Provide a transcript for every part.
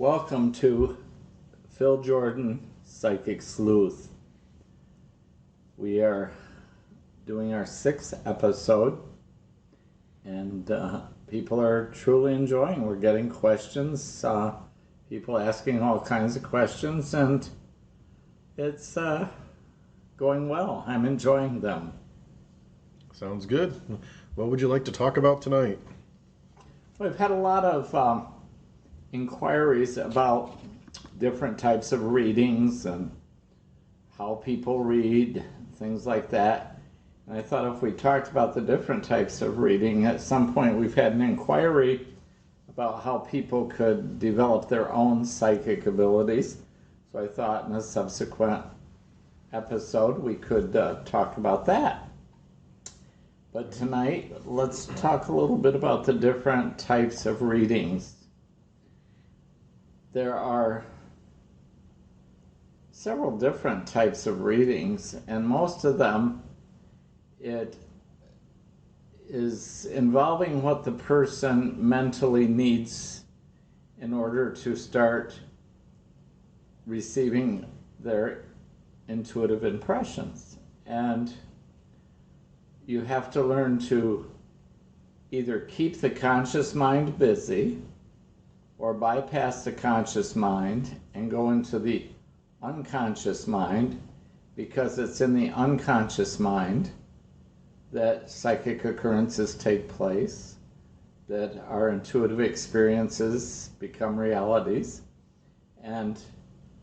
Welcome to Phil Jordan Psychic Sleuth. We are doing our 6th episode, and people are truly enjoying. We're getting questions, people asking all kinds of questions, and it's going well. I'm enjoying them. Sounds good. What would you like to talk about tonight? We've had a lot of inquiries about different types of readings and how people read, things like that. And I thought if we talked about the different types of reading, at some point we've had an inquiry about how people could develop their own psychic abilities. So I thought in a subsequent episode we could talk about that. But tonight, let's talk a little bit about the different types of readings. There are several different types of readings, and most of them, it is involving what the person mentally needs in order to start receiving their intuitive impressions. And you have to learn to either keep the conscious mind busy or bypass the conscious mind and go into the unconscious mind, because it's in the unconscious mind that psychic occurrences take place, that our intuitive experiences become realities, and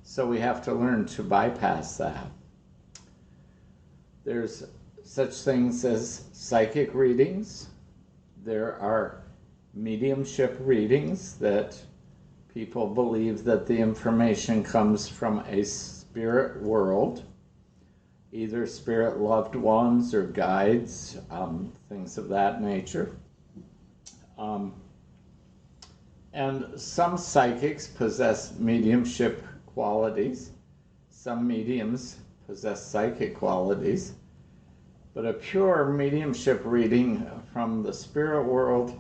so we have to learn to bypass that. There's such things as psychic readings. There are mediumship readings that people believe that the information comes from a spirit world, either spirit loved ones or guides, things of that nature. And some psychics possess mediumship qualities. Some mediums possess psychic qualities. But a pure mediumship reading from the spirit world,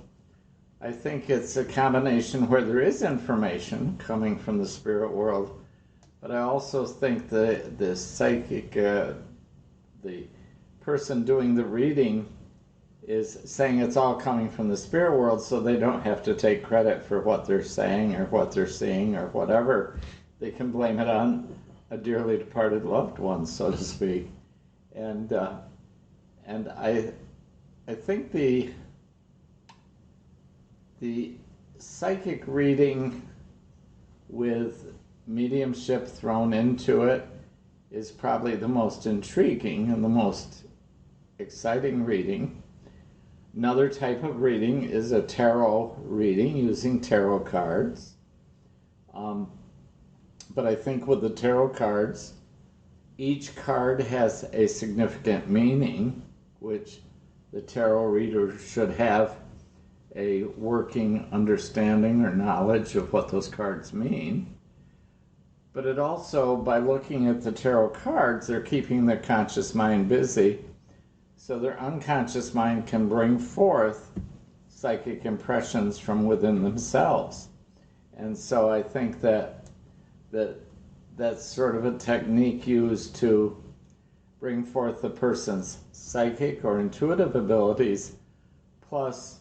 I think it's a combination where there is information coming from the spirit world, but I also think the psychic, the person doing the reading is saying it's all coming from the spirit world, so they don't have to take credit for what they're saying or what they're seeing or whatever. They can blame it on a dearly departed loved one, so to speak. And I think the psychic reading with mediumship thrown into it is probably the most intriguing and the most exciting reading. Another type of reading is a tarot reading using tarot cards. But I think with the tarot cards, each card has a significant meaning, which the tarot reader should have a working understanding or knowledge of what those cards mean. But it also, by looking at the tarot cards, they're keeping their conscious mind busy, so their unconscious mind can bring forth psychic impressions from within themselves. And so I think that's sort of a technique used to bring forth the person's psychic or intuitive abilities, plus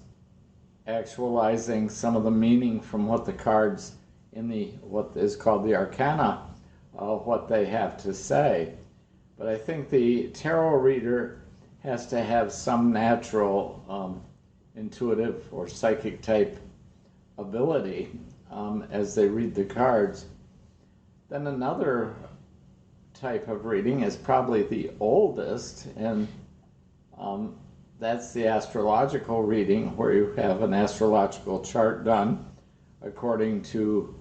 actualizing some of the meaning from what the cards in what is called the arcana, what they have to say. But I think the tarot reader has to have some natural intuitive or psychic type ability as they read the cards. Then another type of reading is probably the oldest, and that's the astrological reading, where you have an astrological chart done according to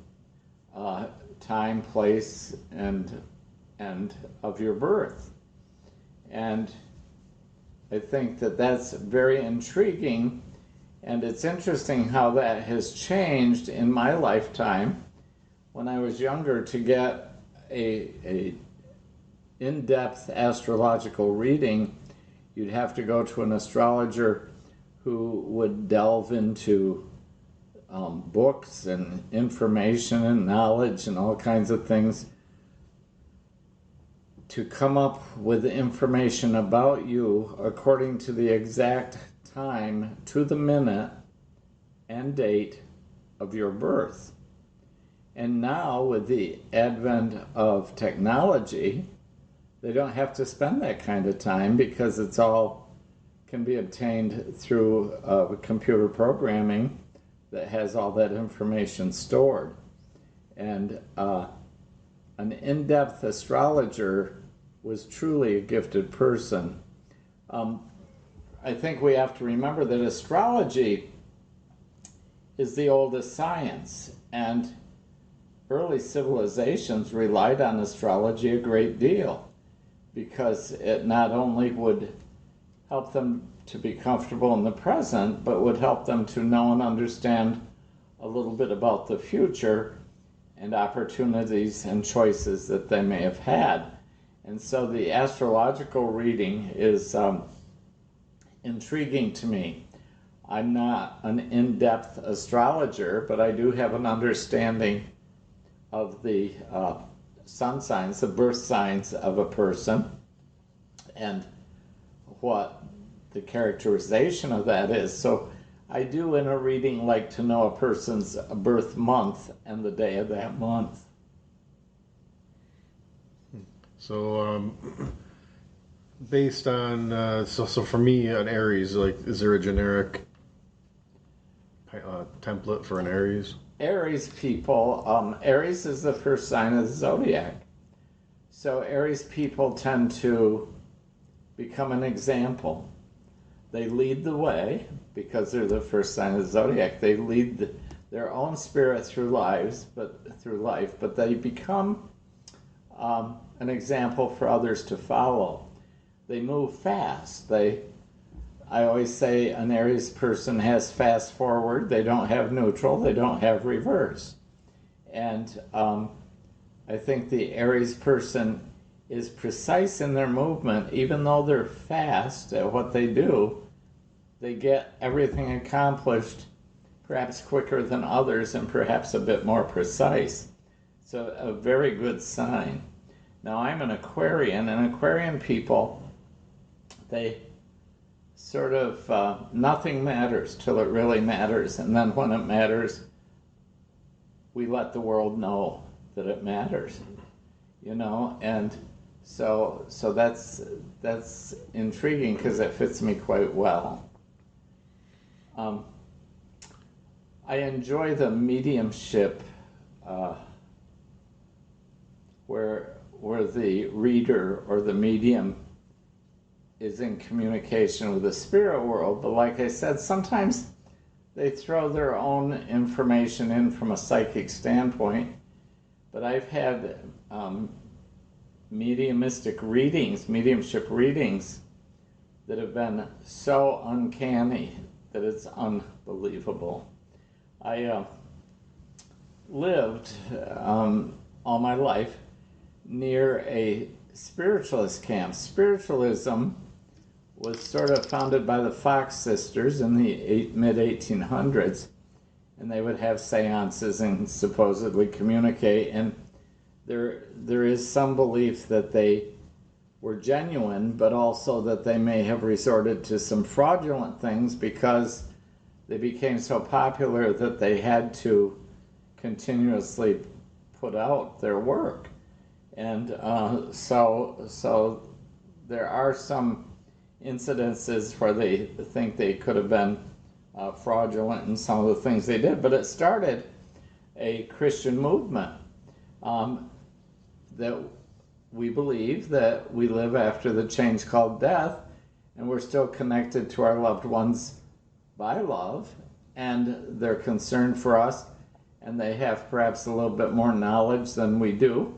time, place, and of your birth. And I think that that's very intriguing, and it's interesting how that has changed in my lifetime. When I was younger, to get a in-depth astrological reading, you'd have to go to an astrologer who would delve into books and information and knowledge and all kinds of things to come up with information about you according to the exact time, to the minute and date of your birth. And now, with the advent of technology, they don't have to spend that kind of time because it's all can be obtained through computer programming that has all that information stored. And an in-depth astrologer was truly a gifted person. I think we have to remember that astrology is the oldest science, and early civilizations relied on astrology a great deal because it not only would help them to be comfortable in the present, but would help them to know and understand a little bit about the future and opportunities and choices that they may have had. And so the astrological reading is intriguing to me. I'm not an in-depth astrologer, but I do have an understanding of the sun signs, the birth signs of a person, and what the characterization of that is. So I do in a reading like to know a person's birth month and the day of that month. So based on so for me, an Aries, like, is there a generic template for an Aries? Aries people, Aries is the first sign of the zodiac. So Aries people tend to become an example. They lead the way because they're the first sign of the zodiac. They lead their own spirit through life, but they become an example for others to follow. They move fast. I always say an Aries person has fast forward. They don't have neutral. They don't have reverse. And I think the Aries person is precise in their movement. Even though they're fast at what they do, they get everything accomplished perhaps quicker than others and perhaps a bit more precise. So a very good sign. Now I'm an Aquarian, and Aquarian people, they sort of, nothing matters till it really matters. And then when it matters, we let the world know that it matters, you know? And so that's intriguing because it fits me quite well. I enjoy the mediumship where the reader or the medium is in communication with the spirit world. But like I said, sometimes they throw their own information in from a psychic standpoint. But I've had mediumship readings that have been so uncanny that it's unbelievable. I lived all my life near a spiritualist camp. Spiritualism was sort of founded by the Fox sisters in the mid-1800s, and they would have seances and supposedly communicate, and there is some belief that they were genuine, but also that they may have resorted to some fraudulent things because they became so popular that they had to continuously put out their work. And so there are some incidences where they think they could have been fraudulent in some of the things they did, but it started a Christian movement that we believe that we live after the change called death, and we're still connected to our loved ones by love, and they're concerned for us, and they have perhaps a little bit more knowledge than we do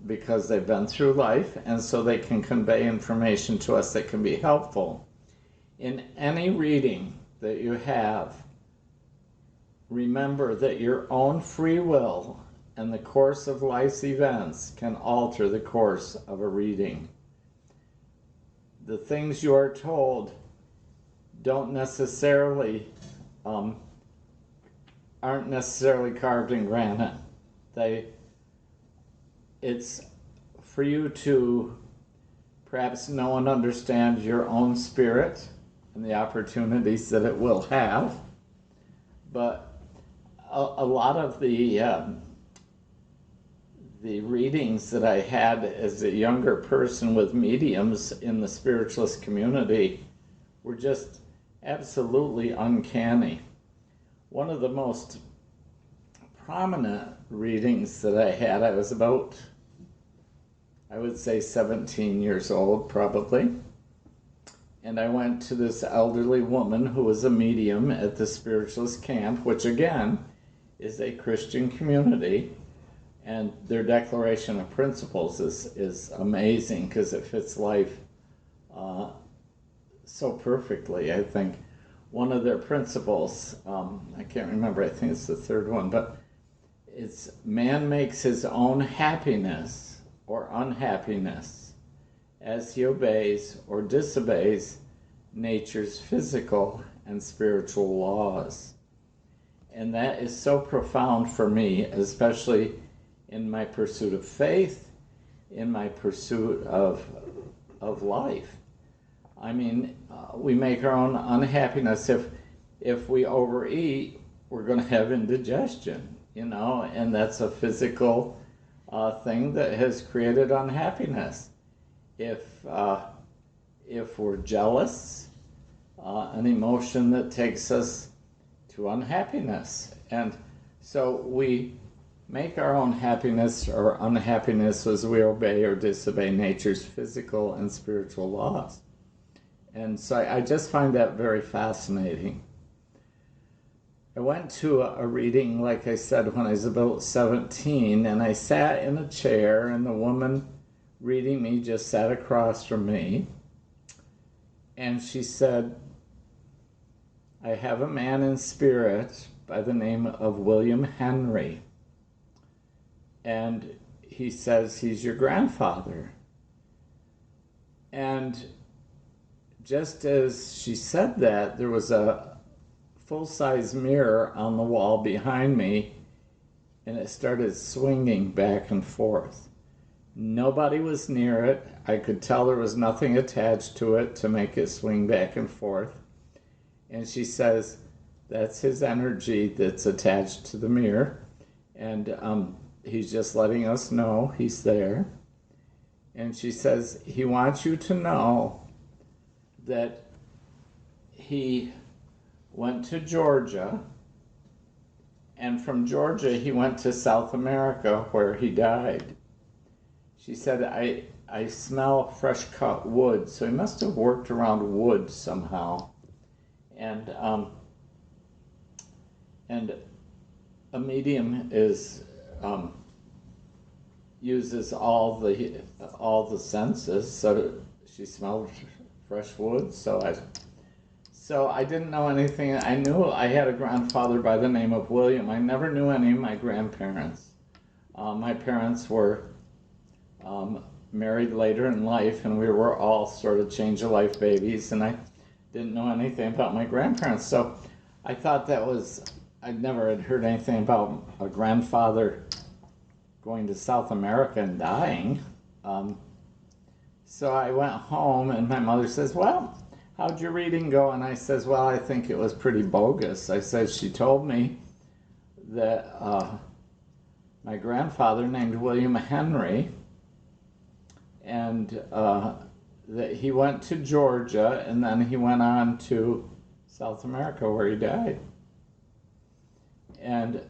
because they've been through life, and so they can convey information to us that can be helpful. In any reading that you have, remember that your own free will and the course of life's events can alter the course of a reading. The things you are told don't necessarily aren't necessarily carved in granite. It's for you to perhaps know and understand your own spirit and the opportunities that it will have. But a lot of the readings that I had as a younger person with mediums in the spiritualist community were just absolutely uncanny. One of the most prominent readings that I had, I was about, I would say 17 years old probably, and I went to this elderly woman who was a medium at the spiritualist camp, which again is a Christian community, and their declaration of principles is amazing because it fits life so perfectly. I think one of their principles, I can't remember, I think it's the third one, but it's man makes his own happiness or unhappiness as he obeys or disobeys nature's physical and spiritual laws. And that is so profound for me, especially in my pursuit of faith, in my pursuit of life. I mean, we make our own unhappiness. If we overeat, we're going to have indigestion, and that's a physical thing that has created unhappiness. If we're jealous, an emotion that takes us to unhappiness. And so we make our own happiness or unhappiness as we obey or disobey nature's physical and spiritual laws. And so I just find that very fascinating. I went to a reading, like I said, when I was about 17, and I sat in a chair, and the woman reading me just sat across from me. And she said, I have a man in spirit by the name of William Henry. And he says he's your grandfather. And just as she said that, there was a full-size mirror on the wall behind me, and it started swinging back and forth. Nobody was near it. I could tell there was nothing attached to it to make it swing back and forth. And she says, that's his energy that's attached to the mirror. And he's just letting us know he's there. And she says, he wants you to know that he went to Georgia, and from Georgia he went to South America where he died. She said, I smell fresh cut wood, so he must have worked around wood somehow. And a medium is uses all the senses, so she smelled fresh wood. So I didn't know anything. I knew I had a grandfather by the name of William. I never knew any of my grandparents. My parents were married later in life, and we were all sort of change-of-life babies, and I didn't know anything about my grandparents. So I thought I never had heard anything about a grandfather going to South America and dying. So I went home, and my mother says, well, how'd your reading go? And I says, well, I think it was pretty bogus. I said, she told me that my grandfather named William Henry, and that he went to Georgia, and then he went on to South America where he died. And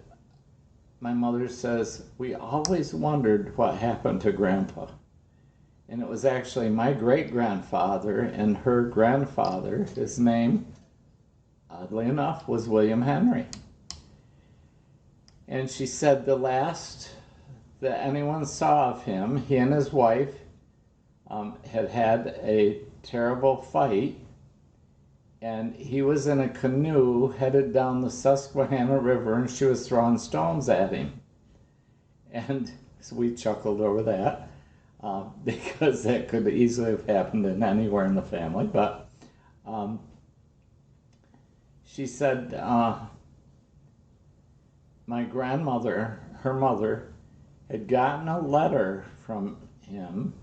my mother says, we always wondered what happened to Grandpa. And it was actually my great-grandfather and her grandfather. His name, oddly enough, was William Henry. And she said the last that anyone saw of him, he and his wife had a terrible fight, and he was in a canoe headed down the Susquehanna River, and she was throwing stones at him. And so we chuckled over that, because that could easily have happened in anywhere in the family. But she said my grandmother, her mother, had gotten a letter from him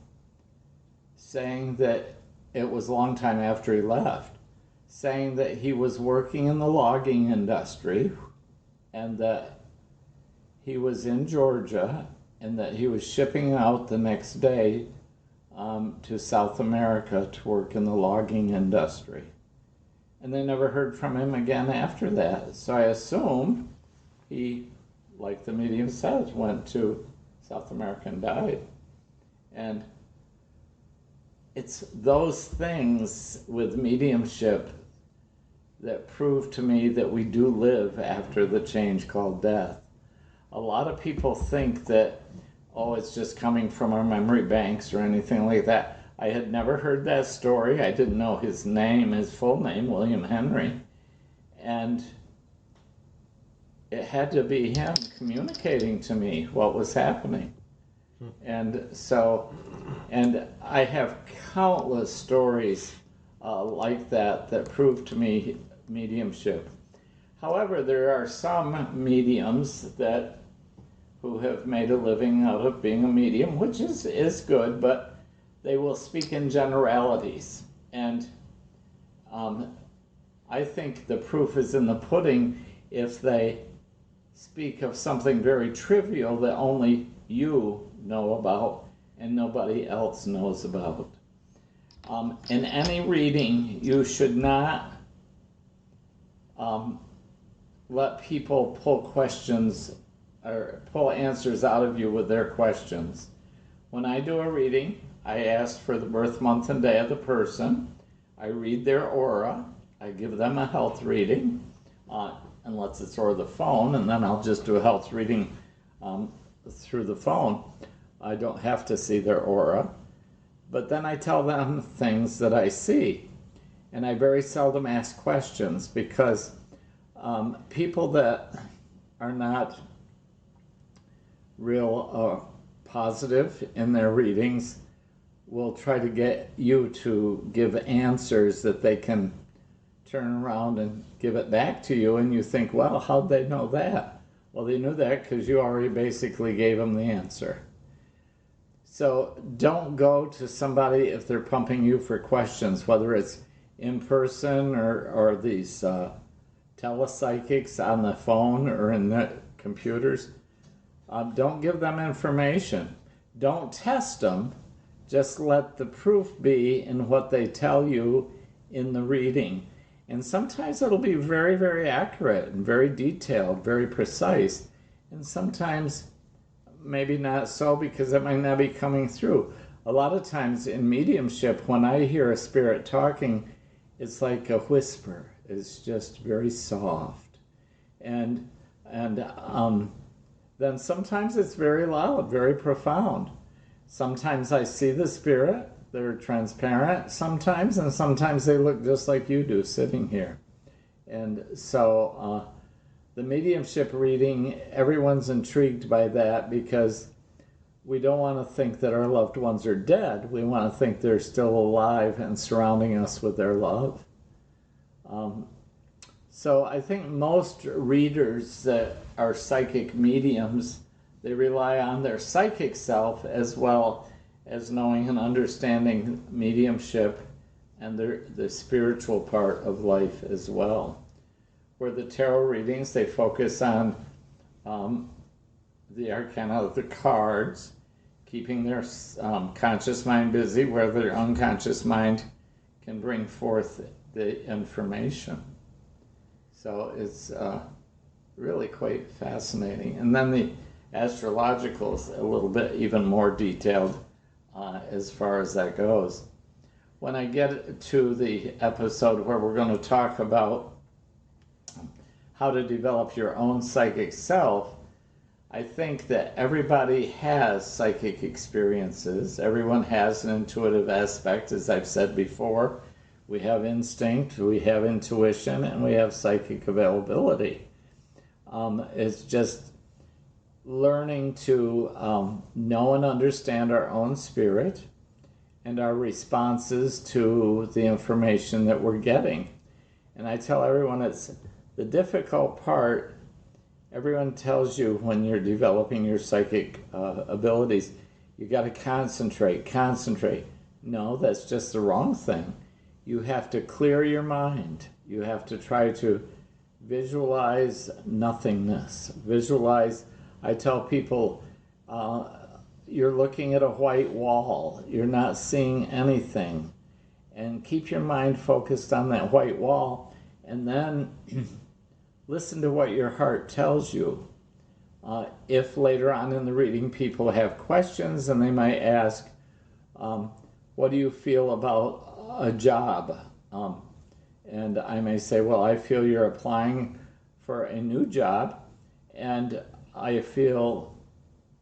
saying that it was a long time after he left, saying that he was working in the logging industry and that he was in Georgia and that he was shipping out the next day to South America to work in the logging industry. And they never heard from him again after that. So I assume he, like the medium says, went to South America and died. And it's those things with mediumship that prove to me that we do live after the change called death. A lot of people think that, oh, it's just coming from our memory banks or anything like that. I had never heard that story. I didn't know his name, his full name, William Henry. And it had to be him communicating to me what was happening. And so, and I have countless stories like that prove to me mediumship. However, there are some mediums who have made a living out of being a medium, which is good, but they will speak in generalities. And I think the proof is in the pudding if they speak of something very trivial that only you know about and nobody else knows about. In any reading, you should not let people pull questions or pull answers out of you with their questions. When I do a reading, I ask for the birth month and day of the person. I read their aura. I give them a health reading, unless it's over the phone, and then I'll just do a health reading through the phone. I don't have to see their aura. But then I tell them things that I see. And I very seldom ask questions because people that are not real positive in their readings will try to get you to give answers that they can turn around and give it back to you, and you think, well, how'd they know that? Well, they knew that because you already basically gave them the answer. So don't go to somebody if they're pumping you for questions, whether it's in person or these telepsychics on the phone or in the computers. Don't give them information. Don't test them. Just let the proof be in what they tell you in the reading. And sometimes it'll be very, very accurate and very detailed, very precise. And sometimes maybe not so because it might not be coming through. A lot of times in mediumship, when I hear a spirit talking, it's like a whisper. It's just very soft. And then sometimes it's very loud, very profound. Sometimes I see the spirit, they're transparent sometimes, and sometimes they look just like you do sitting here. And so the mediumship reading, everyone's intrigued by that because we don't want to think that our loved ones are dead. We want to think they're still alive and surrounding us with their love. So I think most readers that are psychic mediums, they rely on their psychic self as well as knowing and understanding mediumship and the spiritual part of life as well. Where the tarot readings, they focus on the arcana of the cards, keeping their conscious mind busy, where their unconscious mind can bring forth the information. So it's really quite fascinating. And then the astrological is a little bit even more detailed as far as that goes. When I get to the episode where we're going to talk about how to develop your own psychic self, I think that everybody has psychic experiences. Everyone has an intuitive aspect, as I've said before. We have instinct, we have intuition, and we have psychic availability. It's just learning to know and understand our own spirit and our responses to the information that we're getting. And I tell everyone it's the difficult part Everyone tells you when you're developing your psychic abilities, you got to concentrate. No, that's just the wrong thing. You have to clear your mind. You have to try to visualize nothingness. Visualize, I tell people, you're looking at a white wall. You're not seeing anything. And keep your mind focused on that white wall, and then listen to what your heart tells you. If later on in the reading people have questions, and they might ask, what do you feel about a job? And I may say, well, I feel you're applying for a new job, and I feel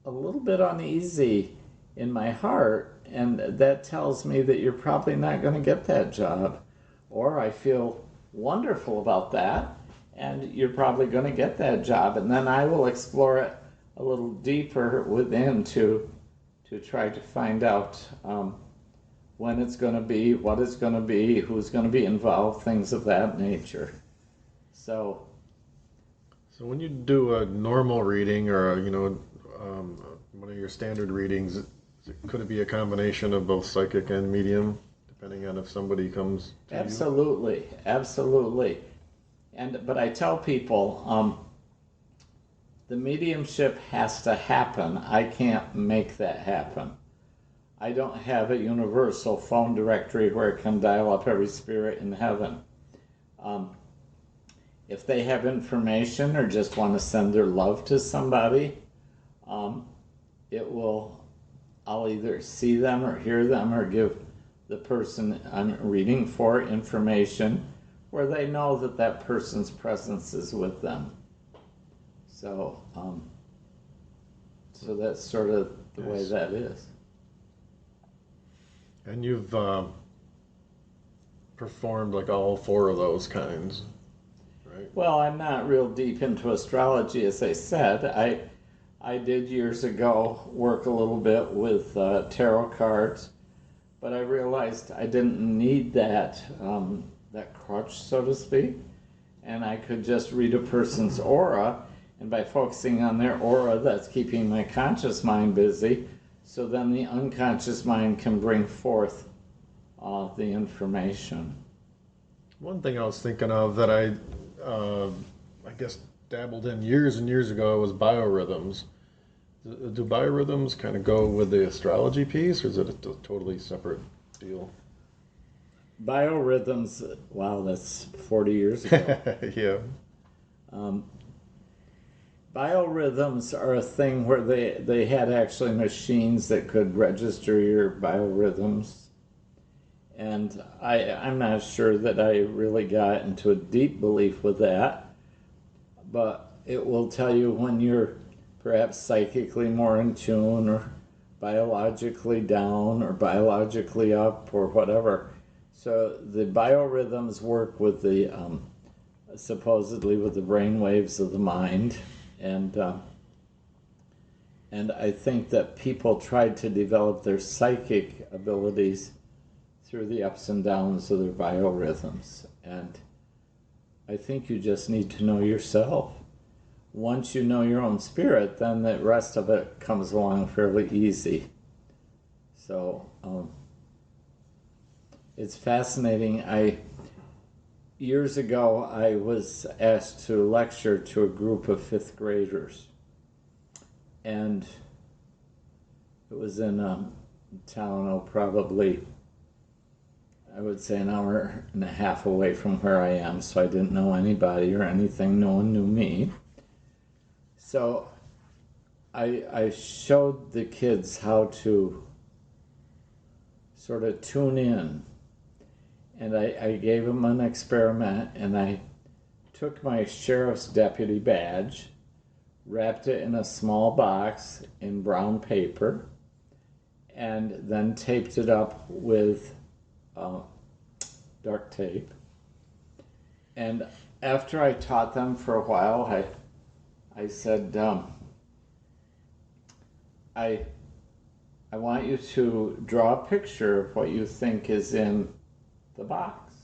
a little bit uneasy in my heart, and that tells me that you're probably not going to get that job. Or I feel wonderful about that, and you're probably going to get that job. And then I will explore it a little deeper within to try to find out when it's going to be, what it's going to be, who's going to be involved, things of that nature. So when you do a normal reading or one of your standard readings, could it be a combination of both psychic and medium, depending on if somebody comes to absolutely, you? Absolutely. But I tell people, the mediumship has to happen. I can't make that happen. I don't have a universal phone directory where it can dial up every spirit in heaven. If they have information or just want to send their love to somebody, I'll either see them or hear them or give the person I'm reading for information where they know that that person's presence is with them. So that's sort of the way that is. And you've performed like all four of those kinds, right? Well, I'm not real deep into astrology, as I said. I did years ago work a little bit with tarot cards, but I realized I didn't need that crutch, so to speak, and I could just read a person's aura, and by focusing on their aura, that's keeping my conscious mind busy, so then the unconscious mind can bring forth the information. One thing I was thinking of that I guess dabbled in years and years ago was biorhythms. Do biorhythms kind of go with the astrology piece, or is it a totally separate deal? Biorhythms, wow, that's 40 years ago. Yeah. Biorhythms are a thing where they had actually machines that could register your biorhythms. And I'm not sure that I really got into a deep belief with that, but it will tell you when you're perhaps psychically more in tune or biologically down or biologically up or whatever. So the biorhythms work with the supposedly with the brain waves of the mind, and I think that people tried to develop their psychic abilities through the ups and downs of their biorhythms. And I think you just need to know yourself. Once you know your own spirit, then the rest of it comes along fairly easy. So it's fascinating. Years ago, I was asked to lecture to a group of 5th graders. And it was in a town, probably, I would say an hour and a half away from where I am, so I didn't know anybody or anything. No one knew me. So I showed the kids how to sort of tune in. And I gave them an experiment, and I took my sheriff's deputy badge, wrapped it in a small box in brown paper, and then taped it up with duct tape. And after I taught them for a while, I said, I want you to draw a picture of what you think is in the box.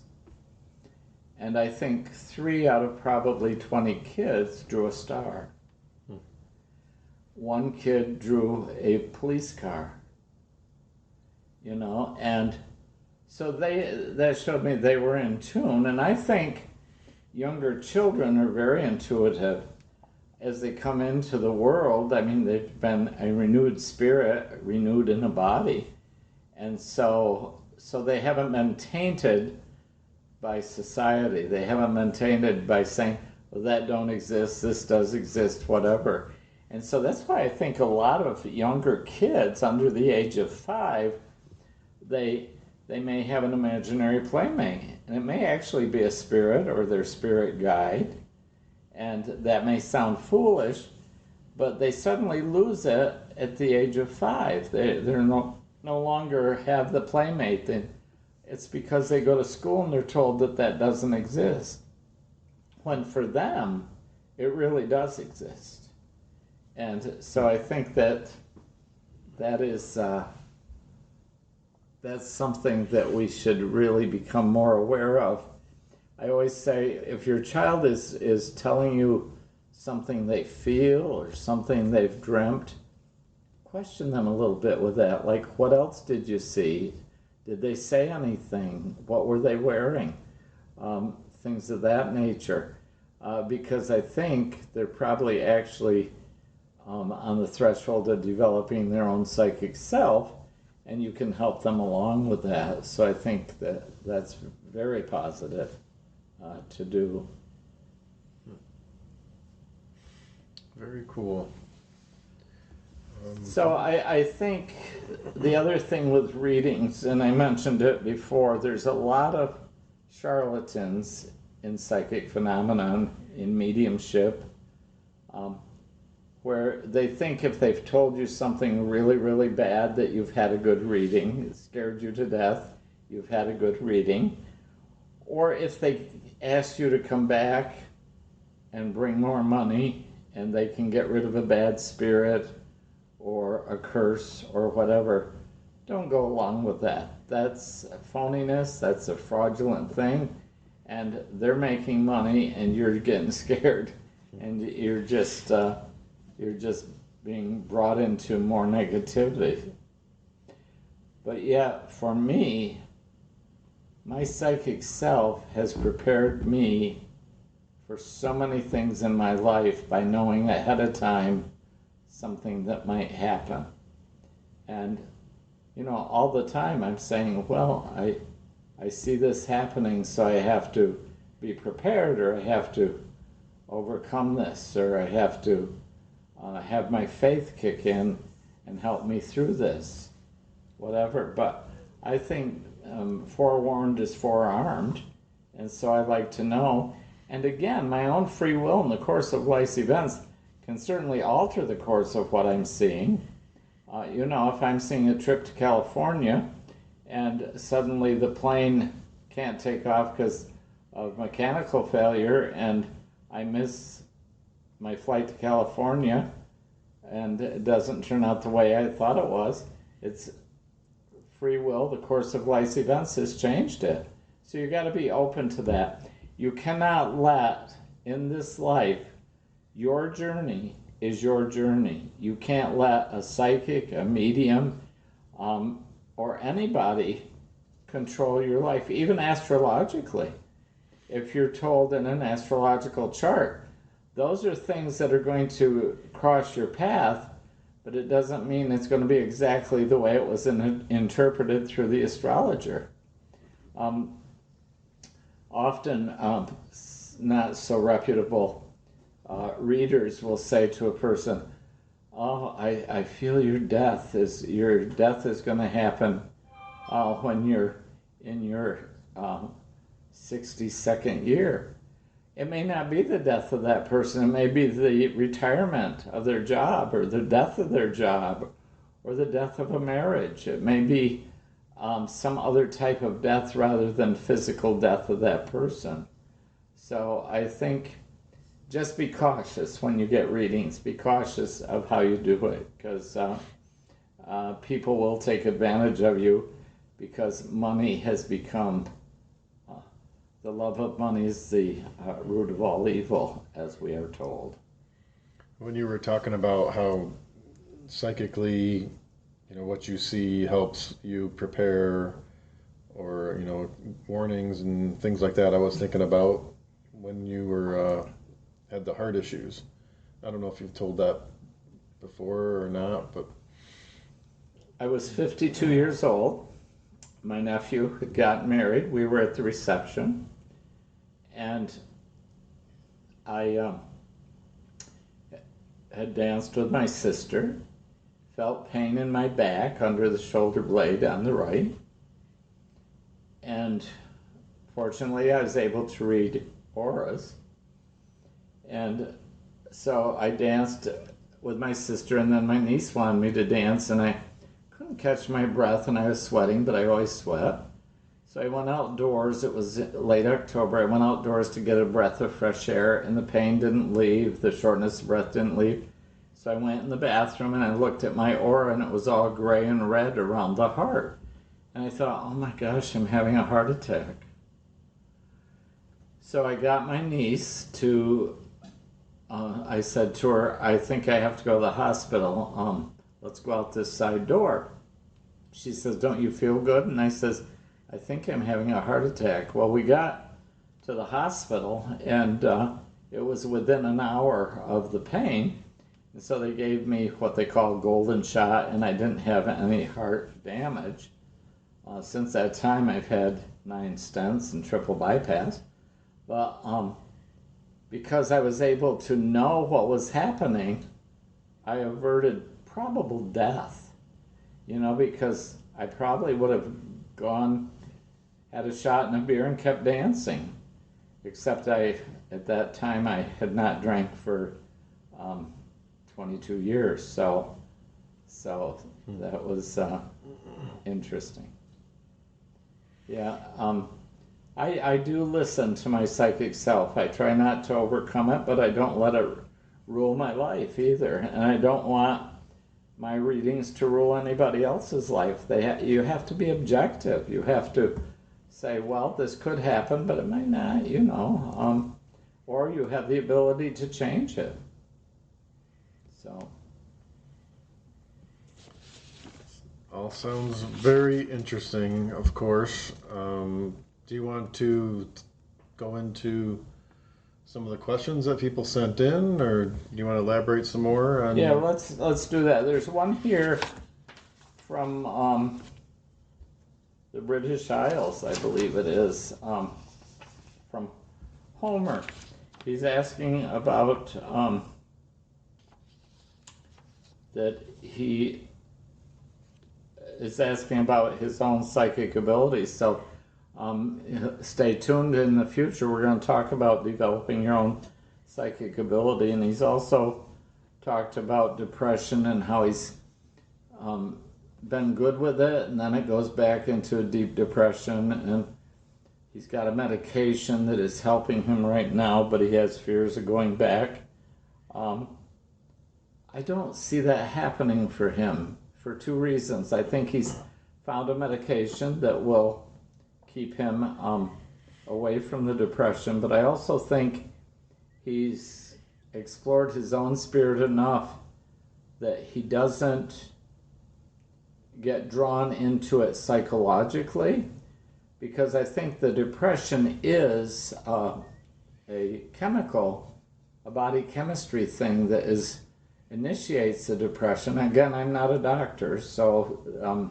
And I think 3 out of probably 20 kids drew a star. one kid drew a police car, and so that showed me they were in tune. And I think younger children are very intuitive as they come into the world. I mean, they've been a renewed spirit, renewed in a body. And so they haven't been tainted by society. They haven't been tainted by saying, well, that don't exist, this does exist, whatever. And so that's why I think a lot of younger kids under the age of 5, they may have an imaginary playmate. And it may actually be a spirit or their spirit guide. And that may sound foolish, but they suddenly lose it at the age of 5. They're no longer have the playmate. It's because they go to school and they're told that doesn't exist. When for them, it really does exist. And so I think that is that's something that we should really become more aware of. I always say, if your child is telling you something they feel or something they've dreamt, question them a little bit with that. Like, what else did you see? Did they say anything? What were they wearing? Things of that nature. Because I think they're probably actually on the threshold of developing their own psychic self, and you can help them along with that. So I think that's very positive to do. Very cool. So I think the other thing with readings, and I mentioned it before, there's a lot of charlatans in psychic phenomenon, in mediumship, where they think if they've told you something really, really bad that you've had a good reading, it scared you to death, you've had a good reading. Or if they ask you to come back and bring more money and they can get rid of a bad spirit or a curse or whatever, don't go along with that. That's phoniness, that's a fraudulent thing, and they're making money and you're getting scared, and you're just being brought into more negativity. But yet, for me, my psychic self has prepared me for so many things in my life by knowing ahead of time something that might happen. And, all the time I'm saying, well, I see this happening, so I have to be prepared, or I have to overcome this, or I have to have my faith kick in and help me through this, whatever. But I think forewarned is forearmed, and so I like to know. And again, my own free will in the course of life's events can certainly alter the course of what I'm seeing. If I'm seeing a trip to California and suddenly the plane can't take off because of mechanical failure and I miss my flight to California and it doesn't turn out the way I thought it was, it's free will. The course of life's events has changed it. So you got to be open to that. You cannot let, in this life, your journey is your journey. You can't let a psychic, a medium, or anybody control your life, even astrologically. If you're told in an astrological chart, those are things that are going to cross your path, but it doesn't mean it's going to be exactly the way it was interpreted through the astrologer. Often, not so reputable readers will say to a person, "Oh, I feel your death is going to happen when you're in your 62nd year." It may not be the death of that person. It may be the retirement of their job, or the death of their job, or the death of a marriage. It may be some other type of death rather than physical death of that person. So I think just be cautious when you get readings. Be cautious of how you do it, because people will take advantage of you, because money has become, the love of money is the root of all evil, as we are told. When you were talking about how psychically, what you see helps you prepare, or warnings and things like that. I was thinking about when you were had the heart issues. I don't know if you've told that before or not, but I was 52 years old. My nephew had gotten married. We were at the reception, and I had danced with my sister, felt pain in my back under the shoulder blade on the right, and fortunately I was able to read auras. And so I danced with my sister, and then my niece wanted me to dance, and I couldn't catch my breath, and I was sweating, but I always sweat. So I went outdoors. It was late October. I went outdoors to get a breath of fresh air, and the pain didn't leave. The shortness of breath didn't leave. So I went in the bathroom, and I looked at my aura, and it was all gray and red around the heart. And I thought, oh my gosh, I'm having a heart attack. So I got my niece to, I said to her, I think I have to go to the hospital. Let's go out this side door. She says, don't you feel good? And I says, I think I'm having a heart attack. Well, we got to the hospital, and it was within an hour of the pain. And so they gave me what they call golden shot, and I didn't have any heart damage. Since that time, I've had 9 stents and triple bypass. But because I was able to know what was happening, I averted probable death, because I probably would have gone, had a shot and a beer and kept dancing. Except at that time, I had not drank for 22 years. So that was interesting. Yeah, I do listen to my psychic self. I try not to overcome it, but I don't let it rule my life either. And I don't want my readings to rule anybody else's life. You have to be objective. You have to say, well, this could happen, but it might not, or you have the ability to change it. So. All sounds very interesting, of course. Do you want to go into some of the questions that people sent in, or do you want to elaborate some more on? Yeah, let's do that. There's one here from the British Isles, I believe it is, from Homer. He's asking about that he is asking about his own psychic abilities. So stay tuned. In the future, we're going to talk about developing your own psychic ability. And he's also talked about depression and how he's been good with it, and then it goes back into a deep depression. And he's got a medication that is helping him right now, but he has fears of going back. I don't see that happening for him for 2 reasons. I think he's found a medication that will keep him away from the depression, but I also think he's explored his own spirit enough that he doesn't get drawn into it psychologically, because I think the depression is a chemical, a body chemistry thing that initiates the depression. Again, I'm not a doctor, so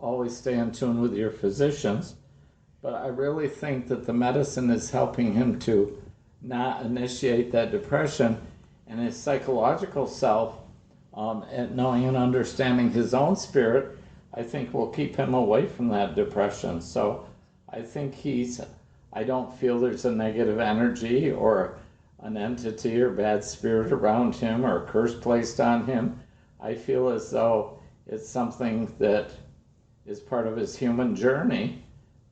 always stay in tune with your physicians. But I really think that the medicine is helping him to not initiate that depression, and his psychological self, and knowing and understanding his own spirit, I think will keep him away from that depression. So I think I don't feel there's a negative energy or an entity or bad spirit around him or a curse placed on him. I feel as though it's something that is part of his human journey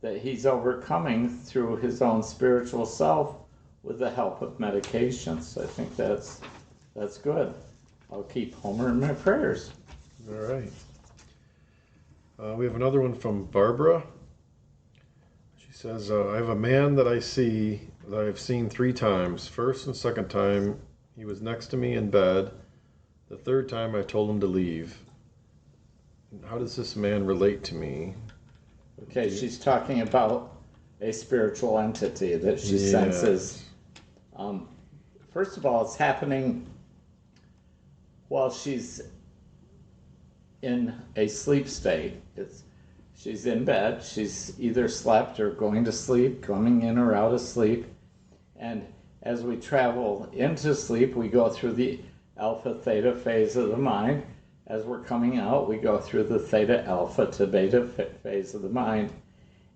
that he's overcoming through his own spiritual self with the help of medications. I think that's good. I'll keep Homer in my prayers. All right. We have another one from Barbara. She says, I have a man that I've seen 3 times. First and second time, he was next to me in bed. The third time I told him to leave. How does this man relate to me? Okay, she's talking about a spiritual entity that she senses. First of all, it's happening while she's in a sleep state. She's in bed, she's either slept or going to sleep, coming in or out of sleep. And as we travel into sleep, we go through the alpha theta phase of the mind. As we're coming out, we go through the theta alpha to beta phase of the mind.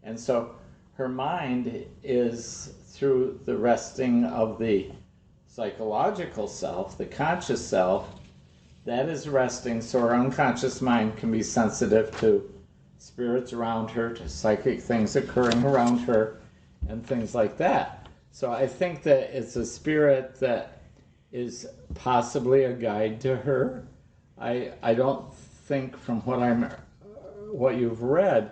And so her mind is through the resting of the psychological self, the conscious self, that is resting so her unconscious mind can be sensitive to spirits around her, to psychic things occurring around her, and things like that. So I think that it's a spirit that is possibly a guide to her. I don't think from what you've read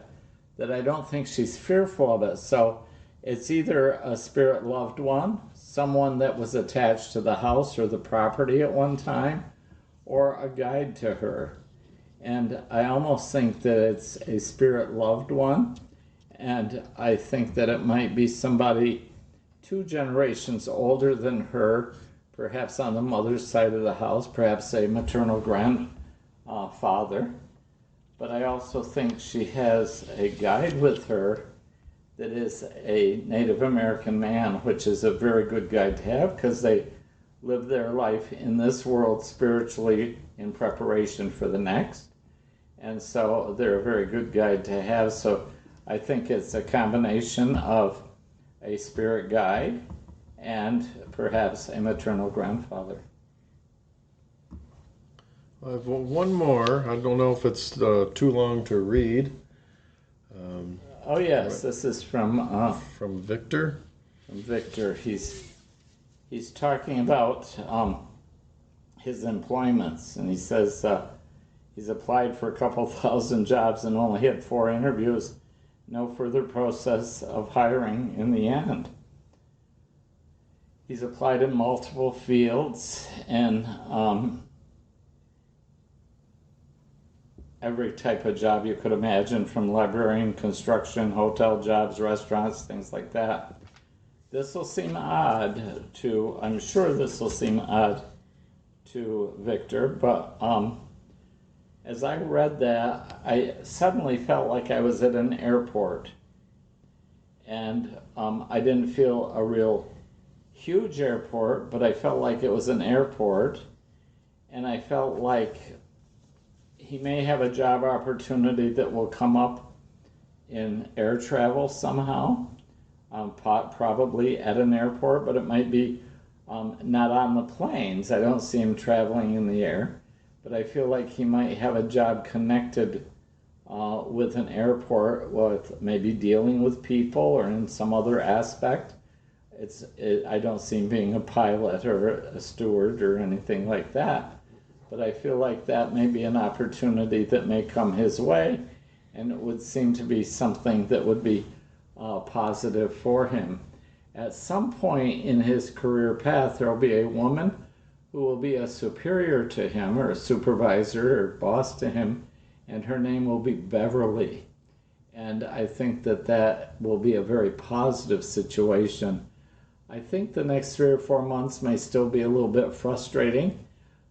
that I don't think she's fearful of it. So it's either a spirit loved one, someone that was attached to the house or the property at one time, or a guide to her. And I almost think that it's a spirit loved one, and I think that it might be somebody 2 generations older than her, perhaps on the mother's side of the house, perhaps a maternal grandfather. But I also think she has a guide with her that is a Native American man, which is a very good guide to have because they live their life in this world spiritually in preparation for the next. And so they're a very good guide to have. So I think it's a combination of a spirit guide and perhaps a maternal grandfather. I have one more. I don't know if it's too long to read. Oh yes, right. This is from Victor. From Victor. He's talking about his employments, and he says he's applied for a couple thousand jobs and only had 4 interviews. No further process of hiring in the end. He's applied in multiple fields and every type of job you could imagine, from librarian, construction, hotel jobs, restaurants, things like that. This will seem odd to, I'm sure this will seem odd to Victor, but as I read that, I suddenly felt like I was at an airport. And I didn't feel a real huge airport, but I felt like it was an airport. And I felt like he may have a job opportunity that will come up in air travel somehow, probably at an airport, but it might be not on the planes. I don't see him traveling in the air, but I feel like he might have a job connected with an airport, with maybe dealing with people or in some other aspect. I don't see him being a pilot or a steward or anything like that. But I feel like that may be an opportunity that may come his way, and it would seem to be something that would be positive for him. At some point in his career path, there will be a woman who will be a superior to him, or a supervisor or boss to him, and her name will be Beverly. And I think that that will be a very positive situation. I think the next 3 or 4 months may still be a little bit frustrating,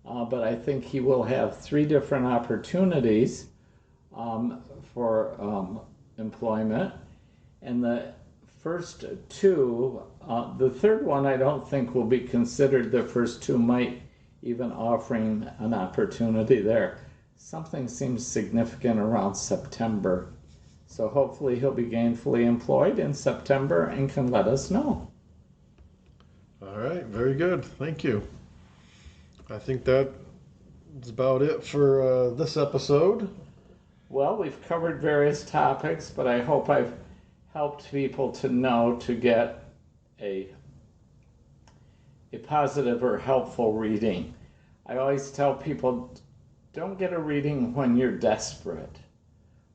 but I think he will have 3 different opportunities for employment. And the first 2, the third one I don't think will be considered. The first 2 might even offer him an opportunity there. Something seems significant around September. So hopefully he'll be gainfully employed in September and can let us know. All right, very good. Thank you. I think that's about it for this episode. Well, we've covered various topics, but I hope I've helped people to know to get a positive or helpful reading. I always tell people, don't get a reading when you're desperate.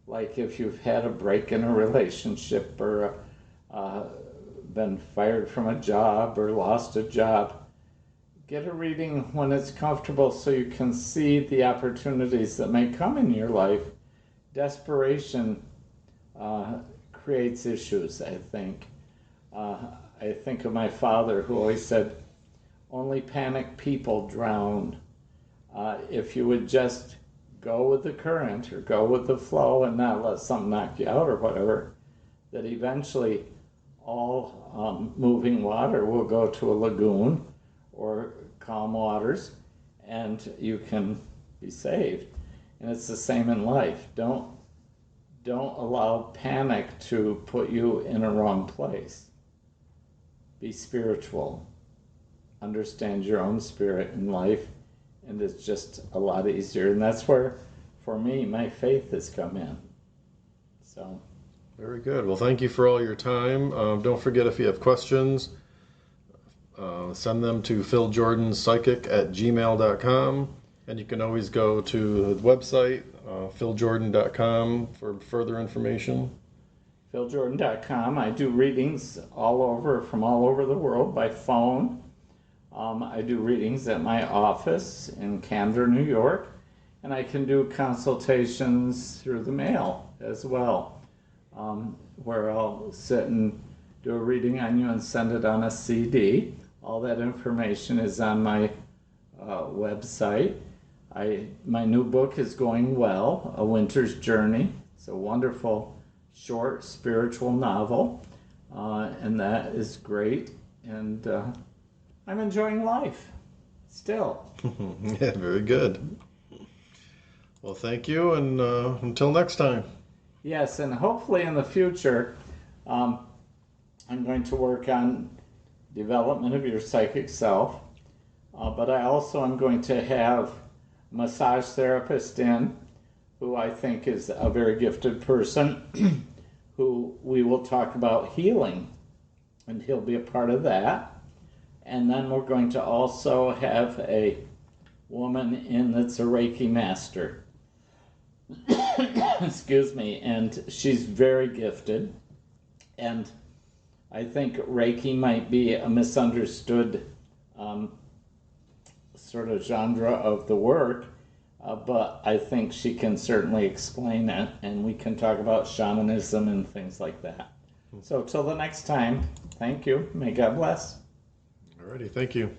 Like if you've had a break in a relationship or been fired from a job or lost a job. get a reading when it's comfortable so you can see the opportunities that may come in your life. Desperation creates issues, I think. I think of my father who always said, only panicked people drown. If you would just go with the current or go with the flow and not let something knock you out or whatever, that eventually all moving water will go to a lagoon or calm waters and you can be saved. And it's the same in life. Don't allow panic to put you in a wrong place. Be spiritual. Understand your own spirit in life, and it's just a lot easier. And that's where, for me, my faith has come in. So, very good. Well, thank you for all your time. Don't forget, if you have questions, send them to philjordanpsychic@gmail.com. And you can always go to the website, philjordan.com, for further information. philjordan.com. I do readings from all over the world by phone. I do readings at my office in Camden, New York, and I can do consultations through the mail as well, where I'll sit and do a reading on you and send it on a CD. All that information is on my website. My new book is going well, A Winter's Journey. It's a wonderful, short, spiritual novel, and that is great. And I'm enjoying life still. Yeah, very good. Well, thank you, and until next time. Yes, and hopefully in the future, I'm going to work on development of your psychic self, but I also am going to have a massage therapist in, who I think is a very gifted person, who we will talk about healing, and he'll be a part of that. And then we're going to also have a woman in that's a Reiki master. Excuse me. And she's very gifted. And I think Reiki might be a misunderstood sort of genre of the work. But I think she can certainly explain it. And we can talk about shamanism and things like that. So till the next time, thank you. May God bless. Alrighty, thank you.